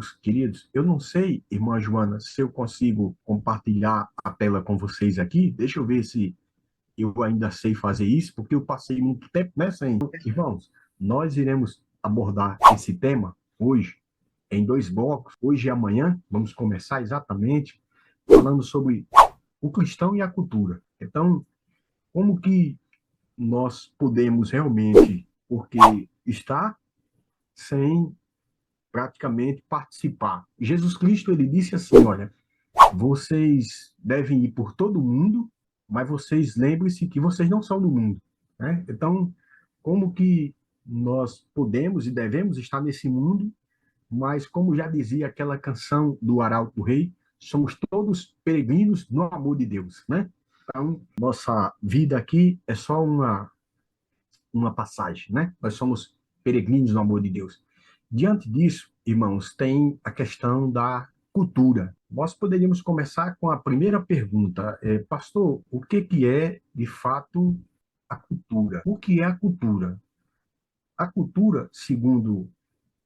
Deus, queridos, eu não sei, irmã Joana, se eu consigo compartilhar a tela com vocês aqui. Deixa eu ver se eu ainda sei fazer isso, porque eu passei muito tempo nessa ainda. Irmãos, nós iremos abordar esse tema hoje em dois blocos, hoje e amanhã. Vamos começar exatamente falando sobre o cristão e a cultura. Então, como que nós podemos realmente, porque está sem praticamente participar. Jesus Cristo, ele disse assim, olha, vocês devem ir por todo o mundo, mas vocês lembrem-se que vocês não são do mundo, né? Então, como que nós podemos e devemos estar nesse mundo, mas como já dizia aquela canção do Arauto do Rei, somos todos peregrinos no amor de Deus, né? Então, nossa vida aqui é só uma passagem, né? Nós somos peregrinos no amor de Deus. Diante disso, irmãos, tem a questão da cultura. Nós poderíamos começar com a primeira pergunta. Pastor, o que que é, de fato, a cultura? O que é a cultura? A cultura, segundo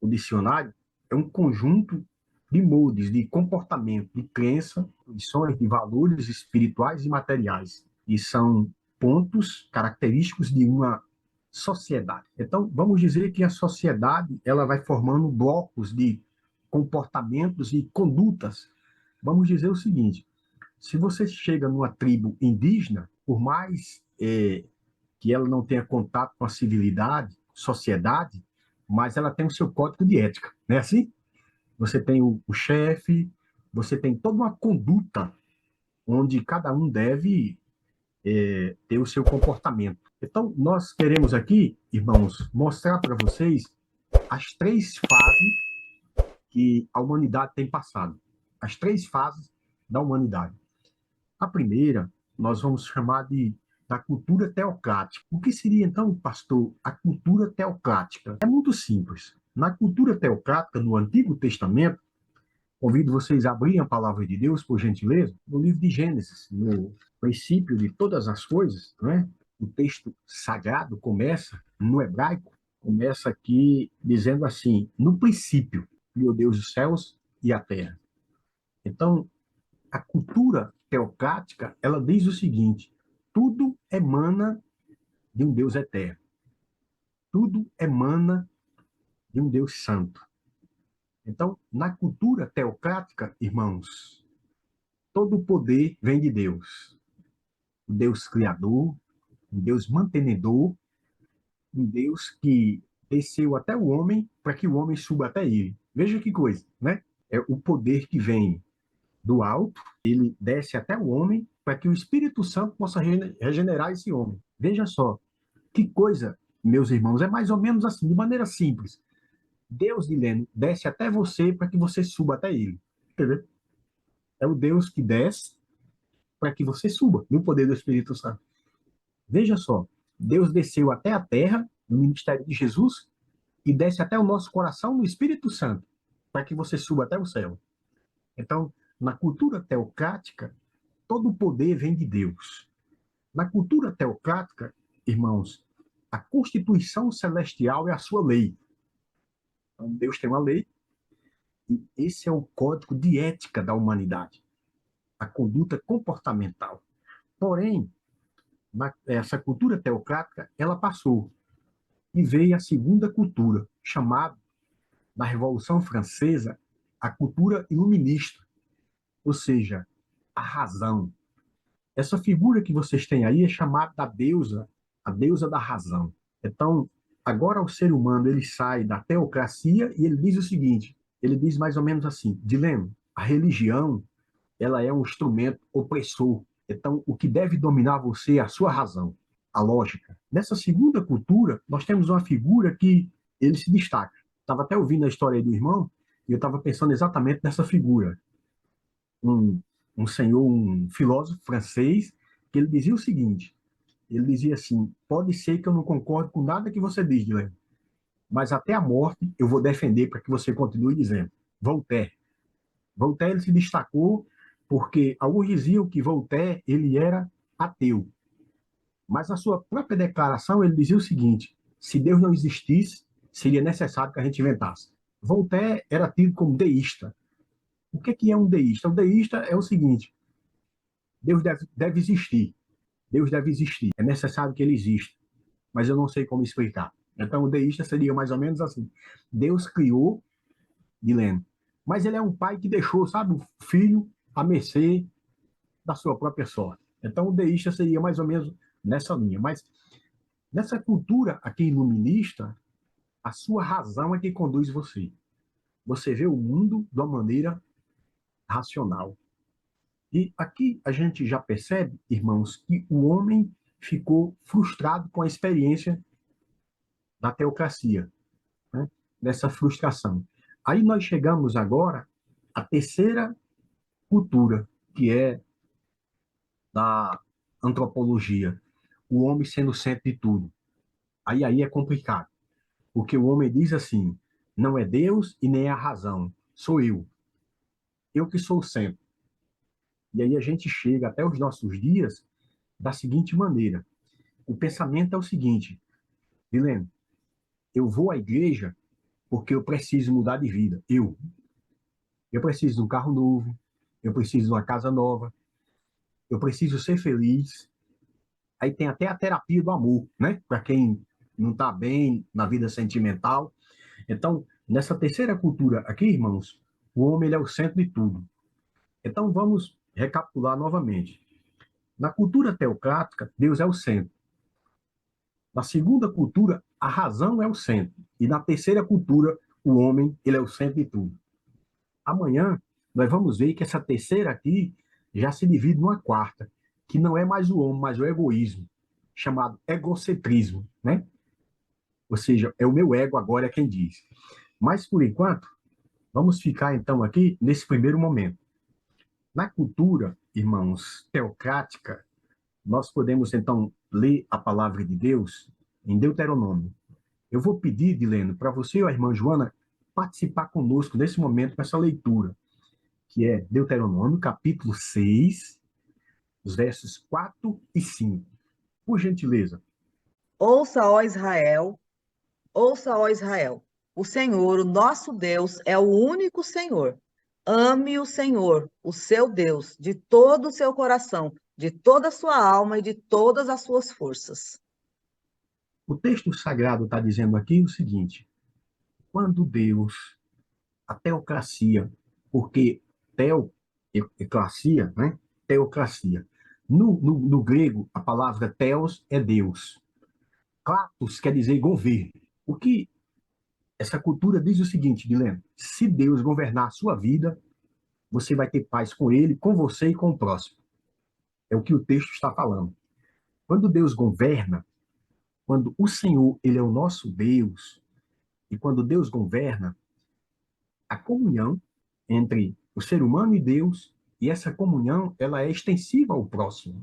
o dicionário, é um conjunto de moldes, de comportamento, de crença, tradições, de valores espirituais e materiais. E são pontos característicos de uma sociedade. Então, vamos dizer que a sociedade ela vai formando blocos de comportamentos e condutas. Vamos dizer o seguinte: se você chega numa tribo indígena, por mais que ela não tenha contato com a civilidade, sociedade, mas ela tem o seu código de ética, não é assim? Você tem o chefe, você tem toda uma conduta onde cada um deve ter o seu comportamento. Então, nós queremos aqui, irmãos, mostrar para vocês as três fases que a humanidade tem passado. As três fases da humanidade. A primeira, nós vamos chamar da cultura teocrática. O que seria, então, pastor, a cultura teocrática? É muito simples. Na cultura teocrática, no Antigo Testamento, convido vocês a abrirem a palavra de Deus, por gentileza, no livro de Gênesis, no princípio de todas as coisas, não é? O texto sagrado começa, no hebraico, começa aqui dizendo assim: no princípio, criou Deus os céus e a terra. Então, a cultura teocrática, ela diz o seguinte: tudo emana de um Deus eterno. Tudo emana de um Deus santo. Então, na cultura teocrática, irmãos, todo o poder vem de Deus. O Deus criador, um Deus mantenedor, um Deus que desceu até o homem para que o homem suba até ele. Veja que coisa, né? É o poder que vem do alto, ele desce até o homem para que o Espírito Santo possa regenerar esse homem. Veja só, que coisa, meus irmãos, é mais ou menos assim, de maneira simples. Deus, Dileno, desce até você para que você suba até ele. Entendeu? É o Deus que desce para que você suba no poder do Espírito Santo. Veja só, Deus desceu até a terra, no ministério de Jesus, e desce até o nosso coração no Espírito Santo, para que você suba até o céu. Então, na cultura teocrática, todo o poder vem de Deus. Na cultura teocrática, irmãos, a Constituição Celestial é a sua lei. Então, Deus tem uma lei, e esse é o código de ética da humanidade, a conduta comportamental. Porém, essa cultura teocrática, ela passou e veio a segunda cultura, chamada, na Revolução Francesa, a cultura iluminista, ou seja, a razão. Essa figura que vocês têm aí é chamada da deusa, a deusa da razão. Então, agora o ser humano ele sai da teocracia e ele diz o seguinte, ele diz mais ou menos assim: Dilema, a religião ela é um instrumento opressor. Então, o que deve dominar você é a sua razão, a lógica. Nessa segunda cultura, nós temos uma figura que ele se destaca. Estava até ouvindo a história aí do irmão e eu estava pensando exatamente nessa figura. Um, um senhor, um filósofo francês, que ele dizia o seguinte, ele dizia assim: pode ser que eu não concorde com nada que você diz, Guilherme, mas até a morte eu vou defender para que você continue dizendo. Voltaire. Voltaire ele se destacou porque alguns diziam que Voltaire ele era ateu, mas na sua própria declaração ele dizia o seguinte: se Deus não existisse, seria necessário que a gente inventasse. Voltaire era tido como deísta. O que é um deísta? O deísta é o seguinte: Deus deve existir. Deus deve existir. É necessário que ele exista. Mas eu não sei como explicar. Então, o deísta seria mais ou menos assim: Deus criou Dilene, mas ele é um pai que deixou, sabe, o filho à mercê da sua própria sorte. Então, o deísta seria mais ou menos nessa linha. Mas nessa cultura aqui iluminista, a sua razão é que conduz você. Você vê o mundo de uma maneira racional. E aqui a gente já percebe, irmãos, que o homem ficou frustrado com a experiência da teocracia, né? Dessa frustração. Aí nós chegamos agora à terceira cultura, que é da antropologia, o homem sendo o centro de tudo. Aí é complicado, porque o homem diz assim: não é Deus e nem é a razão, sou eu que sou o centro. E aí a gente chega até os nossos dias da seguinte maneira: o pensamento é o seguinte, Vilene, eu vou à igreja porque eu preciso mudar de vida. Eu preciso de um carro novo, eu preciso de uma casa nova, eu preciso ser feliz. Aí tem até a terapia do amor, né? Para quem não está bem na vida sentimental. Então, nessa terceira cultura aqui, irmãos, o homem ele é o centro de tudo. Então, vamos recapitular novamente. Na cultura teocrática, Deus é o centro. Na segunda cultura, a razão é o centro. E na terceira cultura, o homem ele é o centro de tudo. Amanhã, nós vamos ver que essa terceira aqui já se divide numa quarta, que não é mais o homem, mas o egoísmo, chamado egocentrismo, né? Ou seja, é o meu ego agora é quem diz. Mas, por enquanto, vamos ficar então aqui nesse primeiro momento. Na cultura, irmãos, teocrática, nós podemos então ler a palavra de Deus em Deuteronômio. Eu vou pedir, Dileno, para você e a irmã Joana participar conosco nesse momento com essa leitura, que é Deuteronômio, capítulo 6, os versos 4 e 5. Por gentileza. Ouça, ó Israel, ouça, ó Israel. O Senhor, o nosso Deus, é o único Senhor. Ame o Senhor, o seu Deus, de todo o seu coração, de toda a sua alma e de todas as suas forças. O texto sagrado está dizendo aqui o seguinte: quando Deus, a teocracia, porque teocracia, né? Teocracia. No grego, a palavra teos é Deus. Kratos quer dizer governo. O que essa cultura diz o seguinte, Guilherme: se Deus governar a sua vida, você vai ter paz com ele, com você e com o próximo. É o que o texto está falando. Quando Deus governa, quando o Senhor ele é o nosso Deus, e quando Deus governa, a comunhão entre o ser humano e Deus, e essa comunhão ela é extensiva ao próximo.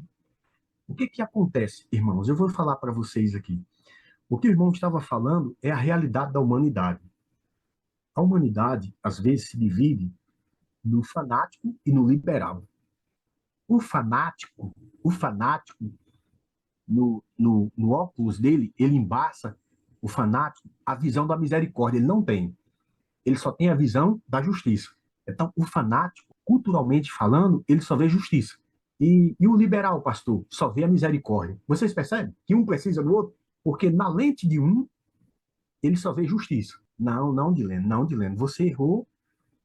O que acontece, irmãos? Eu vou falar para vocês aqui. O que o irmão estava falando é a realidade da humanidade. A humanidade, às vezes, se divide no fanático e no liberal. O fanático no óculos dele, ele embaça o fanático a visão da misericórdia. Ele não tem. Ele só tem a visão da justiça. Então, o fanático, culturalmente falando, ele só vê justiça. E o liberal, pastor, só vê a misericórdia. Vocês percebem que um precisa do outro? Porque na lente de um, ele só vê justiça. Não, não, Dilene, não, Dilene. Você errou,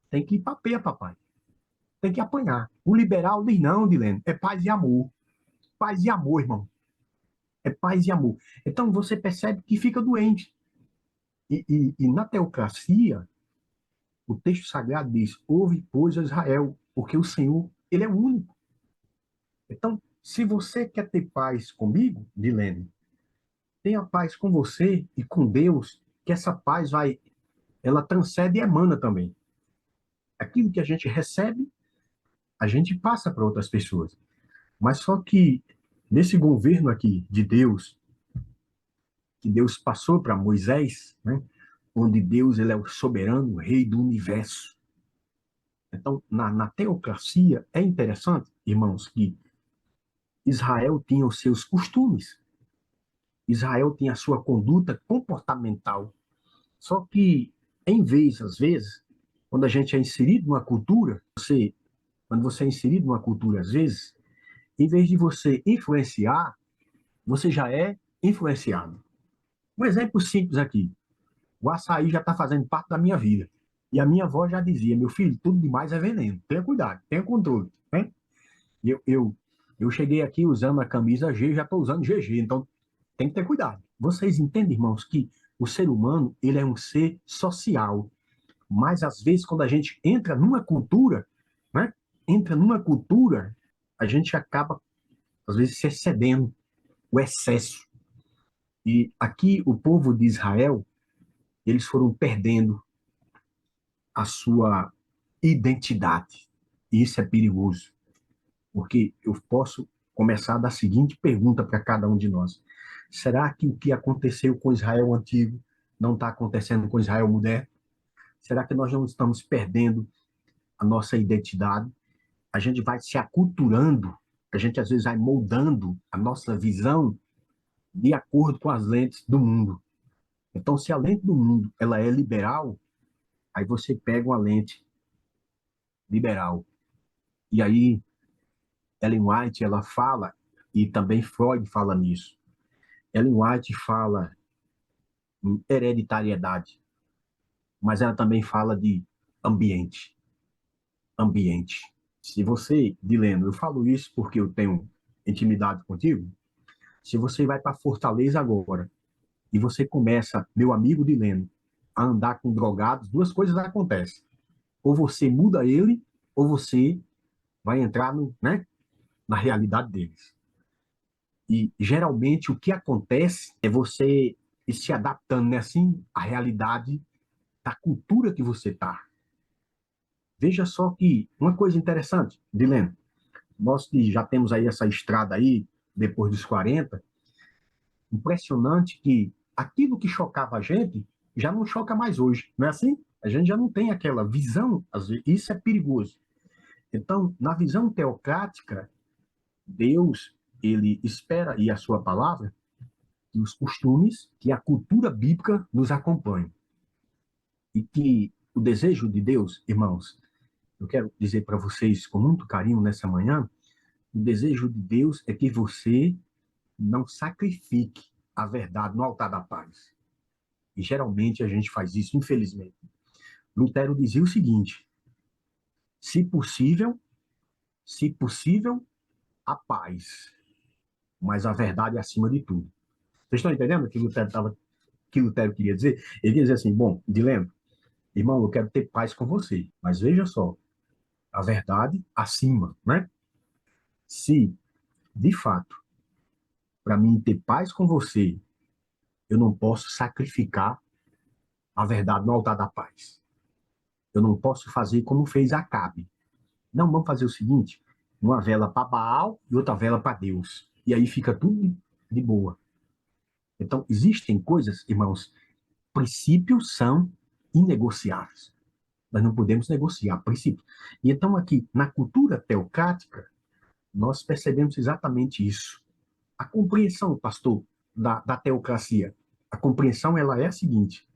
tem que ir para peia, papai. Tem que apanhar. O liberal diz, não, Dilene, é paz e amor. Paz e amor, irmão. É paz e amor. Então você percebe que fica doente. E na teocracia, o texto sagrado diz: ouve, pois, a Israel, porque o Senhor, ele é o único. Então, se você quer ter paz comigo, Dilene, tenha paz com você e com Deus, que essa paz ela transcende e emana também. Aquilo que a gente recebe, a gente passa para outras pessoas. Mas só que nesse governo aqui de Deus, que Deus passou para Moisés, né? Onde Deus ele é o soberano, o rei do universo. Então, na teocracia, é interessante, irmãos, que Israel tinha os seus costumes, Israel tinha a sua conduta comportamental. Só que em vez, às vezes, quando a gente é inserido numa cultura, quando você é inserido numa cultura, às vezes, em vez de você influenciar, você já é influenciado. Um exemplo simples aqui. O açaí já está fazendo parte da minha vida. E a minha avó já dizia, meu filho, tudo demais é veneno. Tenha cuidado, tenha controle. Né? Eu cheguei aqui usando a camisa G, já estou usando GG, então tem que ter cuidado. Vocês entendem, irmãos, que o ser humano ele é um ser social, mas às vezes quando a gente entra numa cultura, né? Entra numa cultura, a gente acaba, às vezes, se excedendo, o excesso. E aqui o povo de Israel, eles foram perdendo a sua identidade. E isso é perigoso, porque eu posso começar da seguinte pergunta para cada um de nós: será que o que aconteceu com Israel antigo não está acontecendo com Israel moderno? Será que nós não estamos perdendo a nossa identidade? A gente vai se aculturando, a gente às vezes vai moldando a nossa visão de acordo com as lentes do mundo. Então, se a lente do mundo ela é liberal, aí você pega uma lente liberal. E aí Ellen White ela fala, e também Freud fala nisso. Ellen White fala em hereditariedade, mas ela também fala de ambiente. Ambiente. Se você, Dileno, eu falo isso porque eu tenho intimidade contigo, se você vai para Fortaleza agora e você começa, meu amigo Dileno, a andar com drogados, duas coisas acontecem. Ou você muda ele, ou você vai entrar no, né, na realidade deles. E geralmente o que acontece é você ir se adaptando, né, assim, à realidade da cultura que você está. Veja só que uma coisa interessante, Dileno, nós que já temos aí essa estrada aí, depois dos 40, impressionante que aquilo que chocava a gente já não choca mais hoje, não é assim? A gente já não tem aquela visão, às vezes, isso é perigoso. Então, na visão teocrática, Deus, ele espera, e a sua palavra, que os costumes, que a cultura bíblica nos acompanhe. E que o desejo de Deus, irmãos, eu quero dizer para vocês com muito carinho nessa manhã, o desejo de Deus é que você não sacrifique a verdade no altar da paz. E geralmente a gente faz isso, infelizmente. Lutero dizia o seguinte: se possível, se possível, a paz, mas a verdade é acima de tudo. Vocês estão entendendo o que Lutero queria dizer? Ele queria dizer assim: bom, Dilema, irmão, eu quero ter paz com você, mas veja só, a verdade acima, né? Se, de fato, para mim ter paz com você, eu não posso sacrificar a verdade no altar da paz. Eu não posso fazer como fez Acabe. Não, vamos fazer o seguinte: uma vela para Baal e outra vela para Deus. E aí fica tudo de boa. Então, existem coisas, irmãos, princípios são inegociáveis. Nós não podemos negociar princípios. E então, aqui, na cultura teocrática, nós percebemos exatamente isso. A compreensão, pastor, da teocracia, a compreensão ela é a seguinte: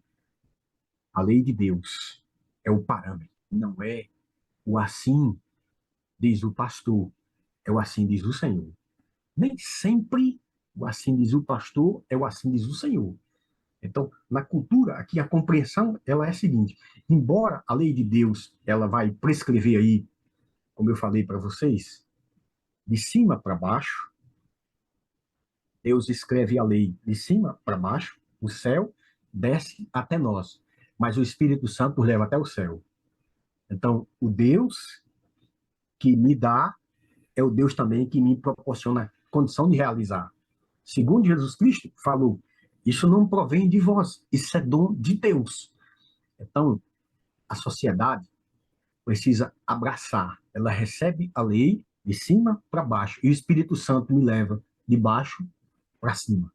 a lei de Deus é o parâmetro, não é o assim diz o pastor, é o assim diz o Senhor. Nem sempre o assim diz o pastor é o assim diz o Senhor. Então, na cultura, aqui a compreensão ela é a seguinte: embora a lei de Deus ela vai prescrever aí, como eu falei para vocês, de cima para baixo, Deus escreve a lei de cima para baixo, o céu desce até nós, mas o Espírito Santo nos leva até o céu. Então, o Deus que me dá é o Deus também que me proporciona condição de realizar. Segundo Jesus Cristo falou, isso não provém de vós, isso é dom de Deus. Então, a sociedade precisa abraçar, ela recebe a lei de cima para baixo, e o Espírito Santo me leva de baixo para cima.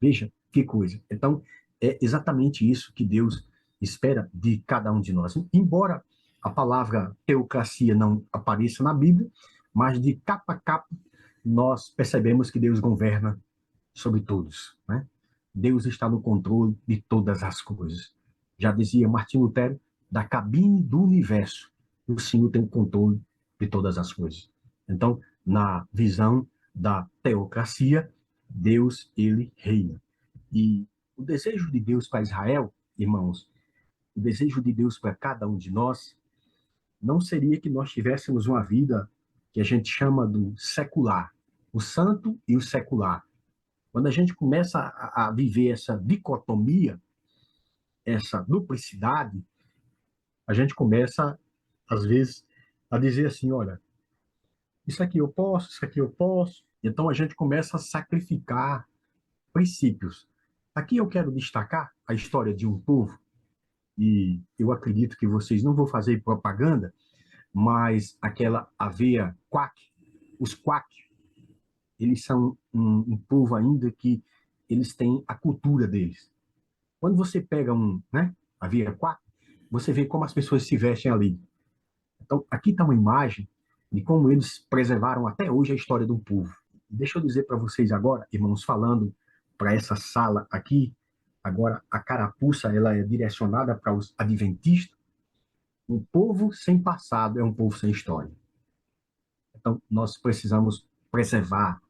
Veja que coisa. Então, é exatamente isso que Deus espera de cada um de nós. Embora a palavra teocracia não apareça na Bíblia, mas de capa a capa nós percebemos que Deus governa sobre todos, né? Deus está no controle de todas as coisas. Já dizia Martim Lutero, da cabine do universo, o Senhor tem o controle de todas as coisas. Então, na visão da teocracia, Deus, ele reina. E o desejo de Deus para Israel, irmãos, o desejo de Deus para cada um de nós, não seria que nós tivéssemos uma vida que a gente chama do secular, o santo e o secular. Quando a gente começa a viver essa dicotomia, essa duplicidade, a gente começa, às vezes, a dizer assim, olha, isso aqui eu posso, isso aqui eu posso. Então a gente começa a sacrificar princípios. Aqui eu quero destacar a história de um povo, e eu acredito que vocês não vão fazer propaganda, mas aquela aveia quack, os quack, eles são um povo ainda que eles têm a cultura deles. Quando você pega né, aveia quack, você vê como as pessoas se vestem ali. Então, aqui está uma imagem de como eles preservaram até hoje a história do povo. Deixa eu dizer para vocês agora, irmãos, falando para essa sala aqui, agora a carapuça ela é direcionada para os adventistas. Um povo sem passado é um povo sem história. Então, nós precisamos preservar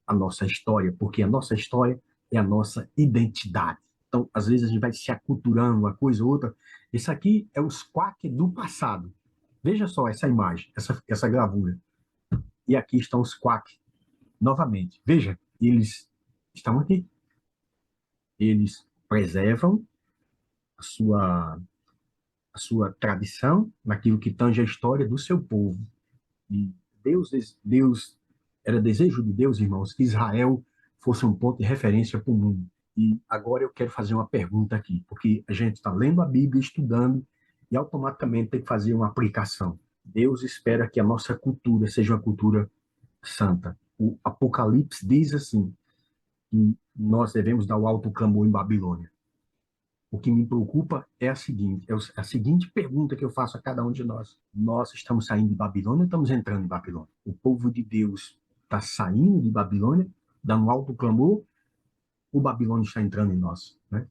a nossa história, porque a nossa história é a nossa identidade. Então, às vezes a gente vai se aculturando uma coisa ou outra. Esse aqui é os quack do passado. Veja só essa imagem, essa gravura. E aqui estão os quack novamente. Veja, eles estão aqui. Eles preservam a sua tradição naquilo que tange a história do seu povo. E Deus era desejo de Deus, irmãos, que Israel fosse um ponto de referência para o mundo. E agora eu quero fazer uma pergunta aqui, porque a gente está lendo a Bíblia, estudando, e automaticamente tem que fazer uma aplicação. Deus espera que a nossa cultura seja uma cultura santa. O Apocalipse diz assim, que nós devemos dar o alto clamor em Babilônia. O que me preocupa é a seguinte pergunta que eu faço a cada um de nós. Nós estamos saindo de Babilônia ou estamos entrando em Babilônia? O povo de Deus está saindo de Babilônia, dando alto clamor, ou Babilônia está entrando em nós? Né?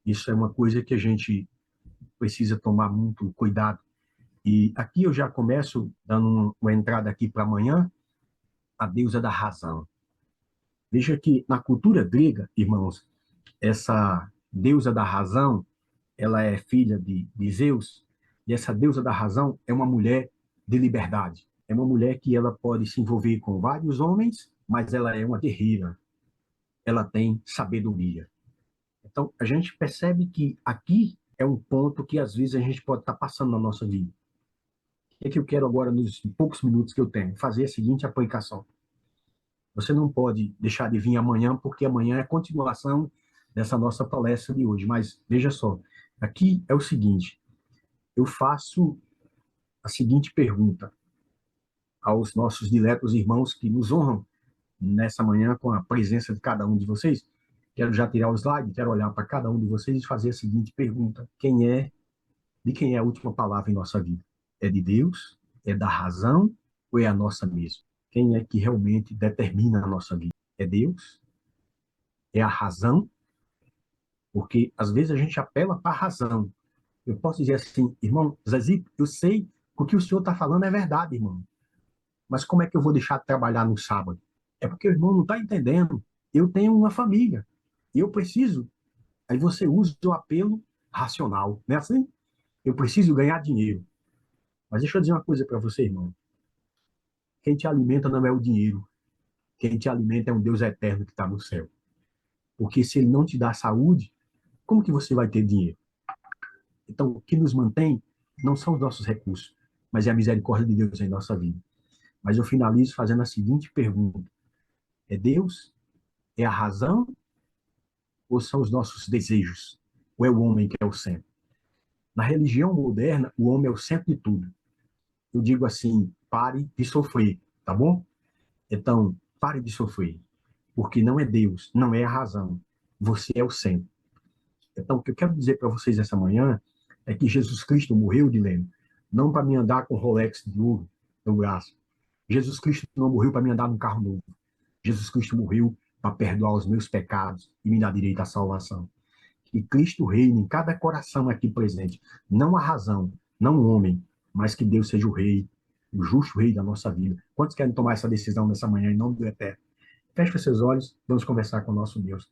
Isso é uma coisa que a gente precisa tomar muito cuidado. E aqui eu já começo dando uma entrada aqui para amanhã, a deusa da razão. Veja que na cultura grega, irmãos, essa deusa da razão, ela é filha de Zeus, e essa deusa da razão é uma mulher de liberdade. É uma mulher que ela pode se envolver com vários homens, mas ela é uma guerreira. Ela tem sabedoria. Então, a gente percebe que aqui é um ponto que às vezes a gente pode estar passando na nossa vida. O que é que eu quero agora, nos poucos minutos que eu tenho? Fazer a seguinte aplicação. Você não pode deixar de vir amanhã, porque amanhã é a continuação dessa nossa palestra de hoje. Mas veja só, aqui é o seguinte: eu faço a seguinte pergunta aos nossos diletos irmãos que nos honram nessa manhã com a presença de cada um de vocês. Quero já tirar o slide, quero olhar para cada um de vocês e fazer a seguinte pergunta: de quem é a última palavra em nossa vida? É de Deus? É da razão? Ou é a nossa mesma? Quem é que realmente determina a nossa vida? É Deus? É a razão? Porque às vezes a gente apela para a razão. Eu posso dizer assim, irmão Zezito, eu sei que o que o senhor está falando é verdade, irmão. Mas como é que eu vou deixar de trabalhar no sábado? É porque o irmão não está entendendo. Eu tenho uma família. E eu preciso. Aí você usa o apelo racional, não é assim? Eu preciso ganhar dinheiro. Mas deixa eu dizer uma coisa para você, irmão. Quem te alimenta não é o dinheiro. Quem te alimenta é um Deus eterno que está no céu. Porque se ele não te dá saúde, como que você vai ter dinheiro? Então, o que nos mantém não são os nossos recursos, mas é a misericórdia de Deus em nossa vida. Mas eu finalizo fazendo a seguinte pergunta: é Deus? É a razão? Ou são os nossos desejos? Ou é o homem que é o centro? Na religião moderna, o homem é o centro de tudo. Eu digo assim: pare de sofrer, tá bom? Então, pare de sofrer, porque não é Deus, não é a razão. Você é o centro. Então, o que eu quero dizer para vocês essa manhã é que Jesus Cristo morreu, Dilene, não para me andar com Rolex de ouro no braço. Jesus Cristo não morreu para me andar num carro novo. Jesus Cristo morreu para perdoar os meus pecados e me dar direito à salvação. que Cristo reine em cada coração aqui presente. Não a razão, não o homem, mas que Deus seja o rei, o justo rei da nossa vida. Quantos querem tomar essa decisão nessa manhã em nome do Eterno? Feche os seus olhos, vamos conversar com o nosso Deus.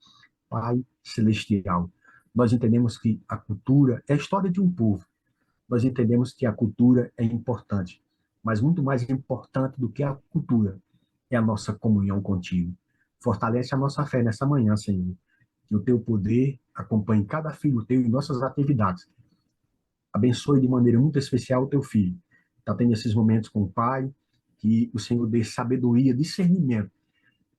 Pai Celestial, nós entendemos que a cultura é a história de um povo. Nós entendemos que a cultura é importante, mas muito mais importante do que a cultura é a nossa comunhão contigo. Fortalece a nossa fé nessa manhã, Senhor. Que o teu poder acompanhe cada filho teu em nossas atividades. Abençoe de maneira muito especial o teu filho. Está tendo esses momentos com o Pai, que o Senhor dê sabedoria, discernimento,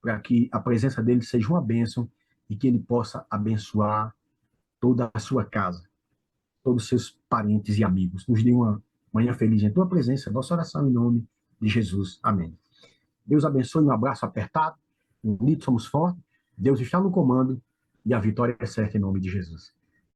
para que a presença dele seja uma bênção e que ele possa abençoar toda a sua casa, todos os seus parentes e amigos. Nos dê uma manhã feliz em tua presença, nossa oração em nome de Jesus. Amém. Deus abençoe, um abraço apertado, unidos somos fortes, Deus está no comando e a vitória é certa em nome de Jesus.